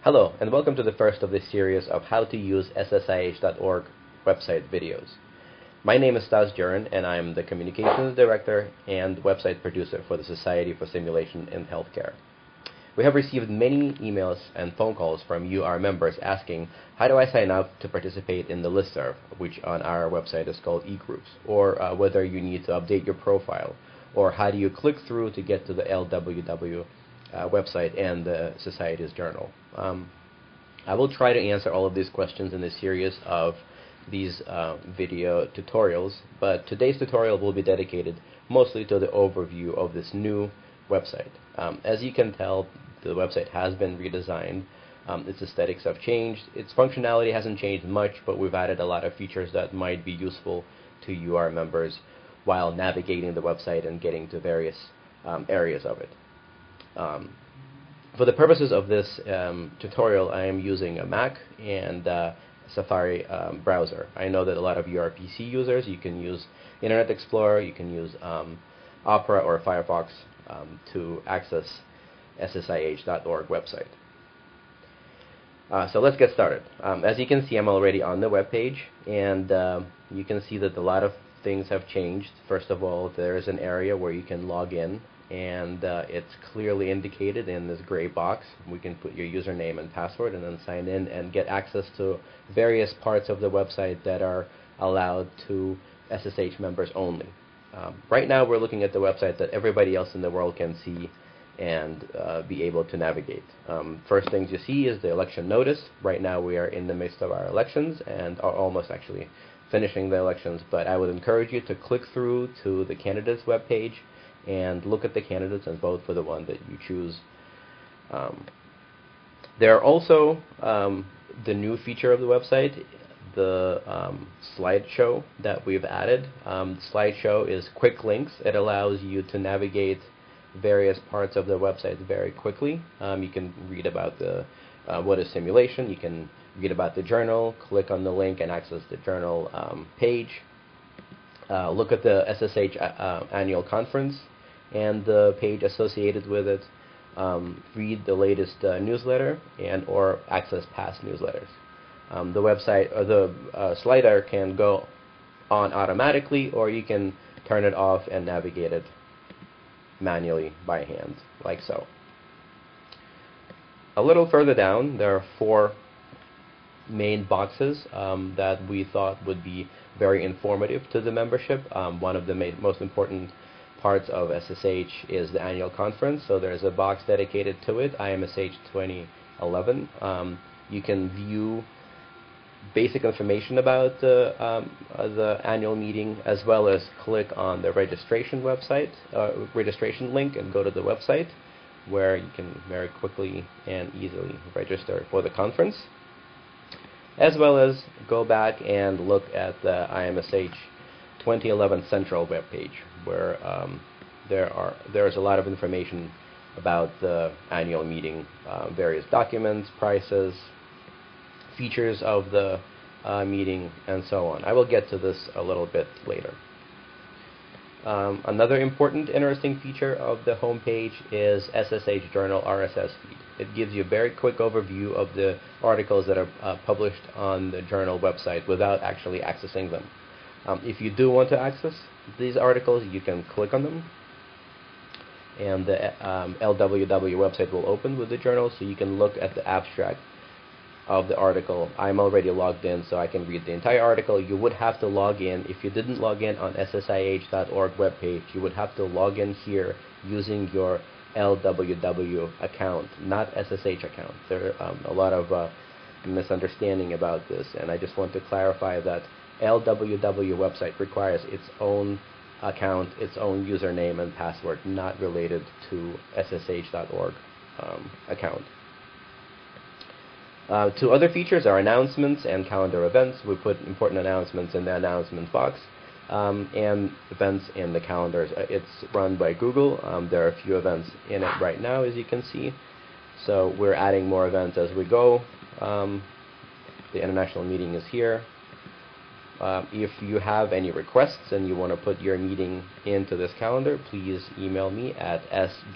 Hello, and welcome to the first of this series of how to use SSIH.org website videos. My name is Stas Jurin, and I'm the Communications Director and website producer for the Society for Simulation in Healthcare. We have received many emails and phone calls from you, our members, asking, how do I sign up to participate in the listserv, which on our website is called eGroups, or whether you need to update your profile, or how do you click through to get to the LWW website and the Society's journal. I will try to answer all of these questions in this series of these video tutorials, but today's tutorial will be dedicated mostly to the overview of this new website. As you can tell, the website has been redesigned. Its aesthetics have changed. Its functionality hasn't changed much, but we've added a lot of features that might be useful to you, our members, while navigating the website and getting to various areas of it. For the purposes of this tutorial, I am using a Mac and Safari browser. I know that a lot of you are PC users. You can use Internet Explorer, you can use Opera or Firefox to access SSIH.org website. So let's get started. As you can see, I'm already on the web page, and you can see that a lot of things have changed. First of all, there is an area where you can log in, and it's clearly indicated in this gray box. We can put your username and password and then sign in and get access to various parts of the website that are allowed to SSH members only. Right now we're looking at the website that everybody else in the world can see and be able to navigate. First things you see is the election notice. Right now we are in the midst of our elections and are almost actually finishing the elections, but I would encourage you to click through to the candidates web page and look at the candidates and vote for the one that you choose. There are also the new feature of the website, the slideshow that we've added. Slideshow is quick links. It allows you to navigate various parts of the website very quickly. You can read about the what is simulation. You can read about the journal, click on the link and access the journal page. Look at the SSH annual conference and the page associated with it. Read the latest newsletter and or access past newsletters. The website or the slider can go on automatically, or you can turn it off and navigate it manually by hand, like so. A little further down, there are four main boxes that we thought would be very informative to the membership. One of the most important parts of SSH is the annual conference, so there's a box dedicated to it, IMSH 2011. You can view basic information about the annual meeting, as well as click on the registration link and go to the website, where you can very quickly and easily register for the conference, as well as go back and look at the IMSH 2011 Central web page, where there's a lot of information about the annual meeting, various documents, prices, features of the meeting, and so on. I will get to this a little bit later. Another important, interesting feature of the home page is SSH Journal RSS feed. It gives you a very quick overview of the articles that are published on the journal website without actually accessing them. If you do want to access these articles, you can click on them, and the LWW website will open with the journal, so you can look at the abstract of the article. I'm already logged in, so I can read the entire article. You would have to log in. If you didn't log in on SSIH.org webpage, you would have to log in here using your LWW account, not SSH account. There are a lot of misunderstanding about this, and I just want to clarify that LWW website requires its own account, its own username and password, not related to SSH.org account. Two other features are announcements and calendar events. We put important announcements in the announcements box, and events in the calendars. It's run by Google. There are a few events in it right now, as you can see. So we're adding more events as we go. The international meeting is here. If you have any requests and you want to put your meeting into this calendar, please email me at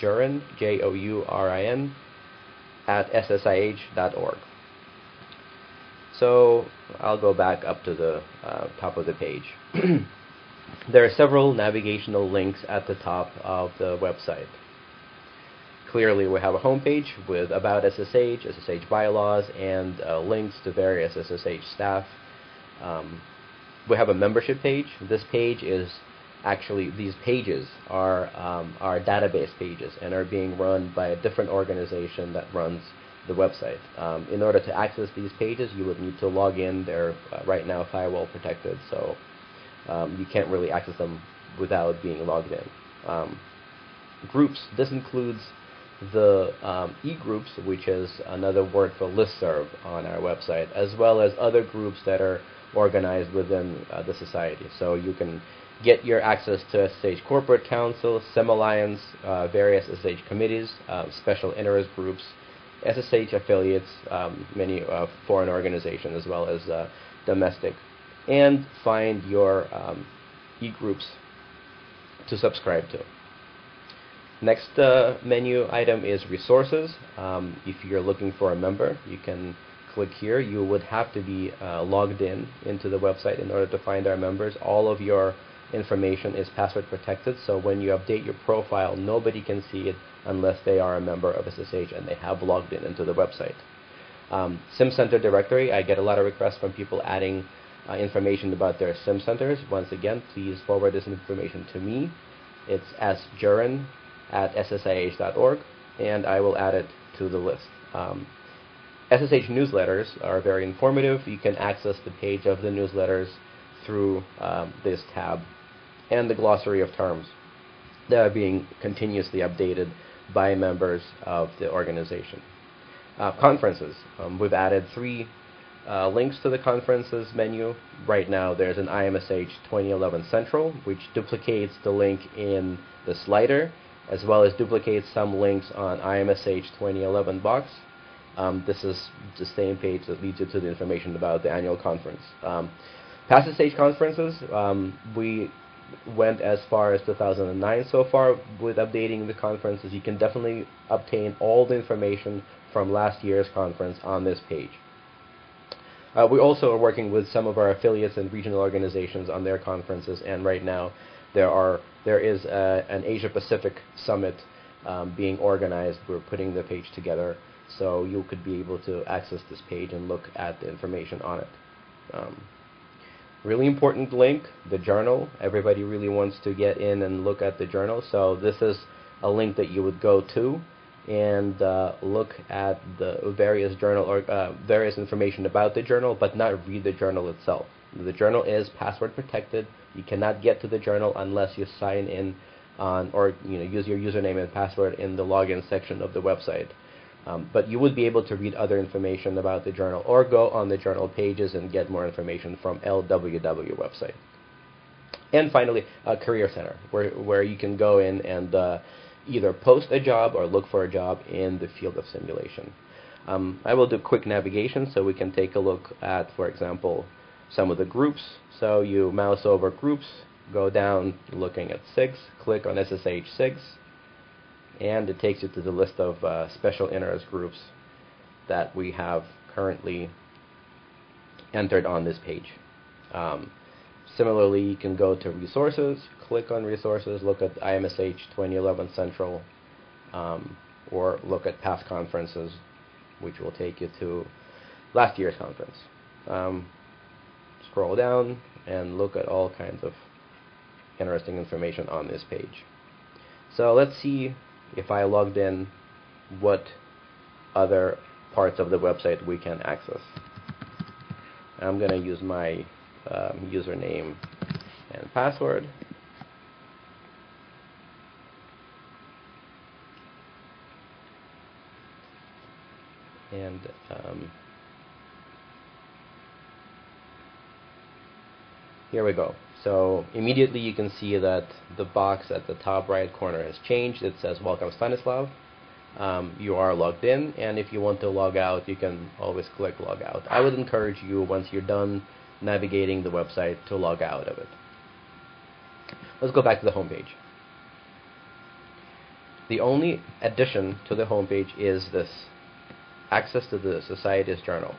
sjurin, Jourin, at SSIH.org. So I'll go back up to the top of the page. There are several navigational links at the top of the website. Clearly, we have a home page with About SSH, SSH bylaws, and links to various SSH staff. We have a membership page. This page is actually, these pages are database pages and are being run by a different organization that runs the website. In order to access these pages, you would need to log in. They're right now firewall protected, so you can't really access them without being logged in. Groups. This includes the e-groups, which is another word for listserv on our website, as well as other groups that are organized within the society. So you can get your access to SSH Corporate Council, SIM Alliance, various SSH committees, special interest groups, SSH affiliates, many foreign organizations as well as domestic, and find your e-groups to subscribe to. Next menu item is resources. If you're looking for a member, you can click here. You would have to be logged into the website in order to find our members. All of your information is password protected, so when you update your profile, nobody can see it unless they are a member of SSH and they have logged into the website. SIM Center directory. I get a lot of requests from people adding information about their SIM centers. Once again, please forward this information to me. It's sjurin at SSIH.org, and I will add it to the list. SSH newsletters are very informative. You can access the page of the newsletters through this tab, and the glossary of terms that are being continuously updated by members of the organization. Conferences. We've added 3 links to the conferences menu. Right now there's an IMSH 2011 Central, which duplicates the link in the slider, as well as duplicates some links on IMSH 2011 box. This is the same page that leads you to the information about the annual conference. Past SSH conferences, we went as far as 2009 so far with updating the conferences. You can definitely obtain all the information from last year's conference on this page. We also are working with some of our affiliates and regional organizations on their conferences, and right now there is an Asia Pacific Summit being organized. We're putting the page together, so you could be able to access this page and look at the information on it. Really important link, the journal. Everybody really wants to get in and look at the journal, so this is a link that you would go to and look at the various journal or various information about the journal, but not read the journal itself. The journal is password protected. You cannot get to the journal unless you sign in on or use your username and password in the login section of the website. But you would be able to read other information about the journal or go on the journal pages and get more information from LWW website. And finally, a career center, where you can go in and either post a job or look for a job in the field of simulation. I will do quick navigation so we can take a look at, for example, some of the groups. So you mouse over groups, go down looking at SIGs, click on SSH SIGs, and it takes you to the list of special interest groups that we have currently entered on this page. Similarly, you can go to resources, click on resources, look at IMSH 2011 Central, or look at past conferences, which will take you to last year's conference. Scroll down and look at all kinds of interesting information on this page. So let's see, if I logged in, what other parts of the website we can access. I'm going to use my username and password. And here we go. So immediately you can see that the box at the top right corner has changed. It says "Welcome Stanislav." You are logged in, and if you want to log out, you can always click log out. I would encourage you, once you're done navigating the website, to log out of it. Let's go back to the home page. The only addition to the home page is this access to the Society's journal.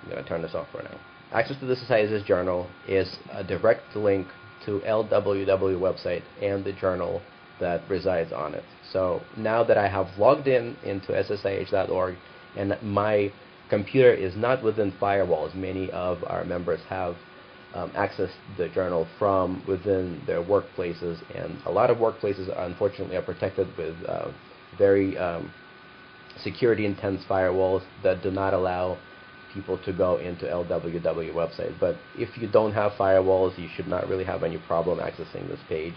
I'm going to turn this off for now. Access to the Society's journal is a direct link to LWW website and the journal that resides on it. So now that I have logged into SSIH.org and my computer is not within firewalls, many of our members have accessed the journal from within their workplaces, and a lot of workplaces unfortunately are protected with very security intense firewalls that do not allow people to go into LWW website. But if you don't have firewalls, you should not really have any problem accessing this page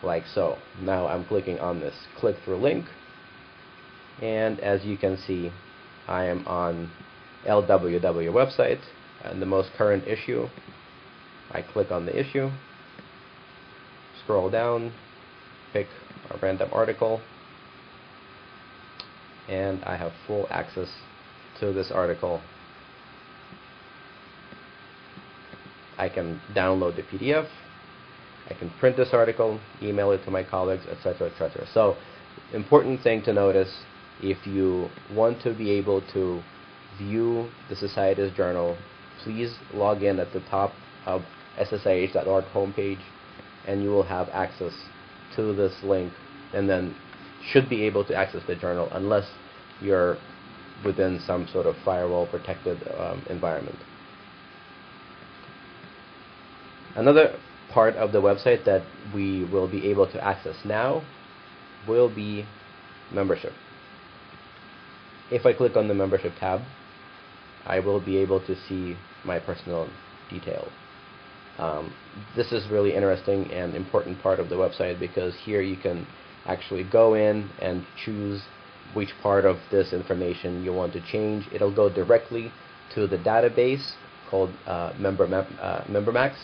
like so. Now I'm clicking on this click through link, and as you can see, I am on LWW website and the most current issue. I click on the issue, scroll down, pick a random article, and I have full access to this article. I can download the PDF, I can print this article, email it to my colleagues, etc., etc. So, important thing to notice, if you want to be able to view the Society's journal, please log in at the top of SSIH.org homepage, and you will have access to this link, and then should be able to access the journal unless you're within some sort of firewall protected environment. Another part of the website that we will be able to access now will be membership. If I click on the membership tab, I will be able to see my personal details. This is really interesting and important part of the website, because here you can actually go in and choose which part of this information you want to change. It'll go directly to the database called MemberMax.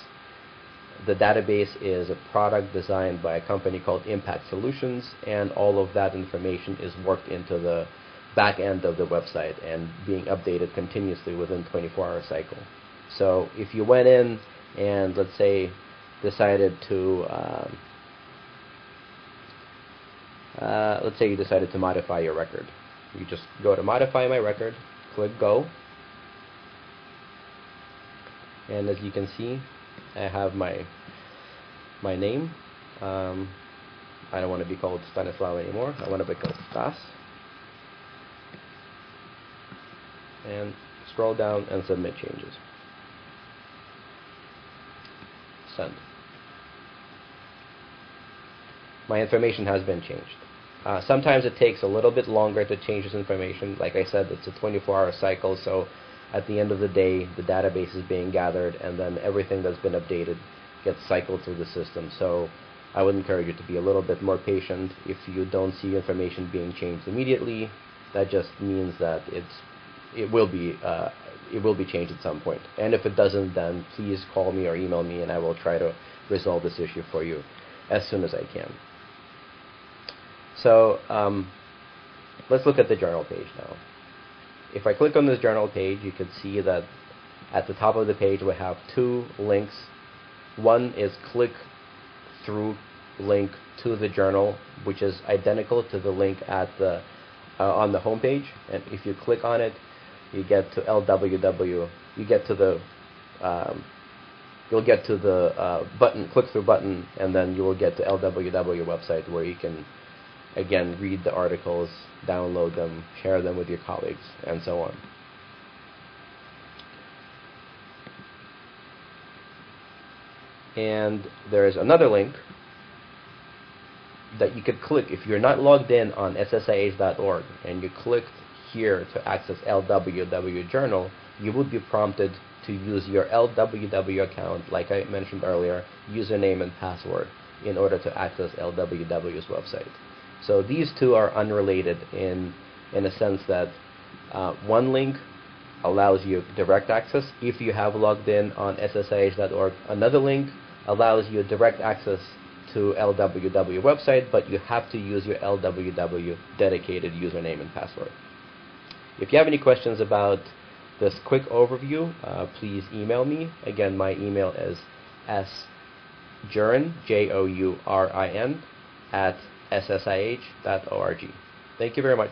The database is a product designed by a company called Impact Solutions, and all of that information is worked into the back end of the website and being updated continuously within 24-hour cycle. So if you went in and, let's say, decided to let's say you decided to modify your record, you just go to modify my record, click go, and as you can see, I have my name. I don't want to be called Stanislav anymore. I want to be called Stas. And scroll down and submit changes. Send. My information has been changed. Sometimes it takes a little bit longer to change this information. Like I said, it's a 24-hour cycle, so at the end of the day, the database is being gathered, and then everything that's been updated gets cycled through the system. So I would encourage you to be a little bit more patient. If you don't see information being changed immediately, that just means that it will be changed at some point. And if it doesn't, then please call me or email me, and I will try to resolve this issue for you as soon as I can. So let's look at the journal page now. If I click on this journal page, you can see that at the top of the page we have two links. One is click through link to the journal, which is identical to the link at the on the home page, and if you click on it, you get to LWW. You get to the you'll get to the button, click through button, and then you will get to LWW website, where you can again read the articles, download them, share them with your colleagues, and so on. And there is another link that you could click if you're not logged in on SSIH.org and you clicked here to access LWW Journal. You would be prompted to use your LWW account, like I mentioned earlier, username and password, in order to access LWW's website. So these two are unrelated in a sense that one link allows you direct access if you have logged in on SSIH.org. Another link allows you direct access to LWW website, but you have to use your LWW dedicated username and password. If you have any questions about this quick overview, please email me. Again, my email is sjourin, Jourin, @ssih.org. Thank you very much.